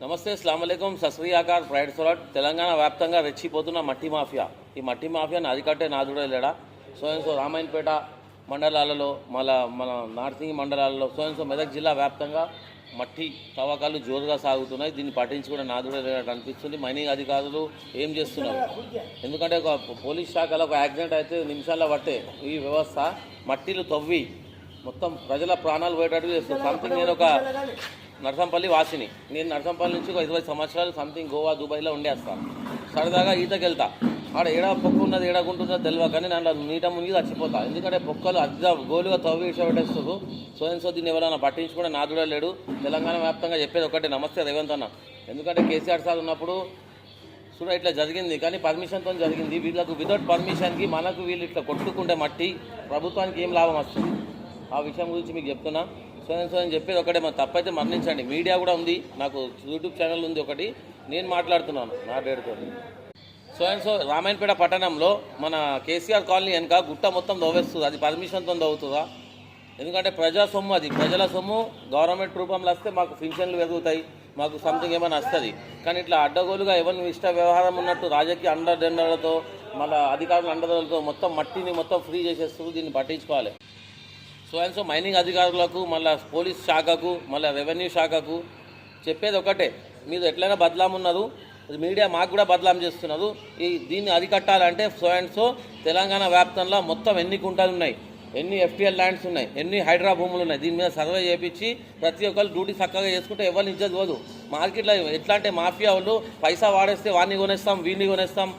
నమస్తే అస్సలాముఅలైకుం సశ్రీయాకార్ ప్రైడ్ సొలట్ తెలంగాణ వ్యాప్తంగా రెచ్చిపోతున్న మట్టి మాఫియా. ఈ మట్టి మాఫియాను అరికట్టే నాదుడే లేడా. సో రామాయణపేట మండలాలలో మన నార్సింగి మండలాలలో మెదక్ జిల్లా వ్యాప్తంగా మట్టి తవ్వకాలు జోరుగా సాగుతున్నాయి. దీన్ని పట్టించుకునే నాదుడే లేనట్టు అనిపిస్తుంది. మైనింగ్ అధికారులు ఏం చేస్తున్నారు? ఎందుకంటే ఒక పోలీస్ శాఖలో ఒక యాక్సిడెంట్ అయితే నిమిషాల్లో పట్టే ఈ వ్యవస్థ మట్టిలు తవ్వి మొత్తం ప్రజల ప్రాణాలు పోయేటట్టు చేస్తుంది. సంథింగ్ నేను ఒక నర్సంపల్లి వాసిని, నేను నర్సంపల్లి నుంచి ఒక 20 సంవత్సరాలు సంథింగ్ గోవా దుబాయ్లో ఉండేస్తాను. సరదాగా ఈతకి వెళ్తా. ఆడ ఏడా పొక్కు ఉన్నది ఏడాకుంటుందో తెలియదు, కానీ నన్ను నీట మునిగి చచ్చిపోతా. ఎందుకంటే పొక్కలు అద్దె గోలుగా తవ్వి ఇష్టపెట్టేస్తారు. దీన్ని ఎవరైనా పట్టించుకునే నాదుడే లేడు. తెలంగాణ వ్యాప్తంగా చెప్పేది ఒకటి, నమస్తే రేవంత్ అన్న. ఎందుకంటే కేసీఆర్ సార్ ఉన్నప్పుడు చూడ ఇట్లా జరిగింది, కానీ పర్మిషన్తో జరిగింది. వీళ్ళకు వితౌట్ పర్మిషన్కి మనకు వీళ్ళు ఇట్లా కొట్టుకుంటే మట్టి ప్రభుత్వానికి ఏం లాభం వస్తుంది? ఆ విషయం గురించి మీకు చెప్తున్నా. అని చెప్పేది ఒకటే, మన తప్పైతే మరణించండి. మీడియా కూడా ఉంది, నాకు యూట్యూబ్ ఛానల్ ఉంది ఒకటి, నేను మాట్లాడుతున్నాను నా డేట్తో. రామాయణపేట పట్టణంలో మన కేసీఆర్ కాలనీ వెనక గుట్ట మొత్తం దవ్వేస్తుంది. అది పర్మిషన్తో దవ్వుతుందా? ఎందుకంటే ప్రజా సొమ్ము, అది ప్రజల సొమ్ము. గవర్నమెంట్ రూపంలో వస్తే మాకు పింఛన్లు పెరుగుతాయి, మాకు సంథింగ్ ఏమైనా వస్తుంది. కానీ ఇట్లా అడ్డగోలుగా ఎవరిని ఇష్ట వ్యవహారం ఉన్నట్టు రాజకీయ అండదండలతో మళ్ళీ అధికారుల అండదండలతో మొత్తం మట్టిని మొత్తం ఫ్రీ చేసేస్తుంది. దీన్ని పట్టించుకోవాలి. మైనింగ్ అధికారులకు, మళ్ళీ పోలీస్ శాఖకు, మళ్ళీ రెవెన్యూ శాఖకు చెప్పేది ఒకటే, మీరు ఎట్లయినా బదలాం ఉన్నారు, మీడియా మాకు కూడా బదలాం చేస్తున్నారు. దీన్ని అరికట్టాలంటే తెలంగాణ వ్యాప్తంలో మొత్తం ఎన్ని కుంటలు ఉన్నాయి, ఎన్ని ఎఫ్టీఎల్ ల్యాండ్స్ ఉన్నాయి, ఎన్ని హైడ్రా భూములు ఉన్నాయి, దీని మీద సర్వే చేయించి ప్రతి ఒక్కరు డ్యూటీ చక్కగా చేసుకుంటే ఎవరిని ఇజ్జత్ పోదు. మార్కెట్లో ఎట్లా అంటే మాఫియా వాళ్ళు పైసా వాడేస్తే వాడిని కొనేస్తాం, వీడిని కొనేస్తాం,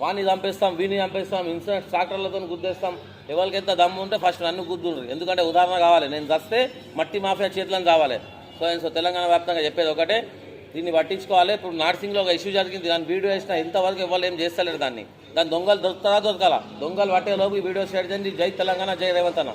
వాడిని చంపేస్తాం, వీడిని చంపేస్తాం, ఇన్సూరెన్స్ ట్రాక్టర్లతో గుద్దేస్తాం. ఎవరికి ఎంత దమ్ము ఉంటే ఫస్ట్ నన్ను గుద్దుండ్రు. ఎందుకంటే ఉదాహరణ కావాలి, నేను చస్తే మట్టి మాఫియా చేతులను కావాలి. తెలంగాణ వ్యాప్తంగా చెప్పేది ఒకటే, దీన్ని పట్టించుకోవాలి. ఇప్పుడు నార్సింగ్లో ఒక ఇష్యూ జరిగింది, దాన్ని వీడియో వేసినా ఇంతవరకు ఎవరు ఏం చేస్తలేరు. దాన్ని దొంగలు దొరకాలా, దొంగలు పట్టేలోపు ఈ వీడియో షేర్ చేయండి. జై తెలంగాణ, జై రేవంత్ అన్న.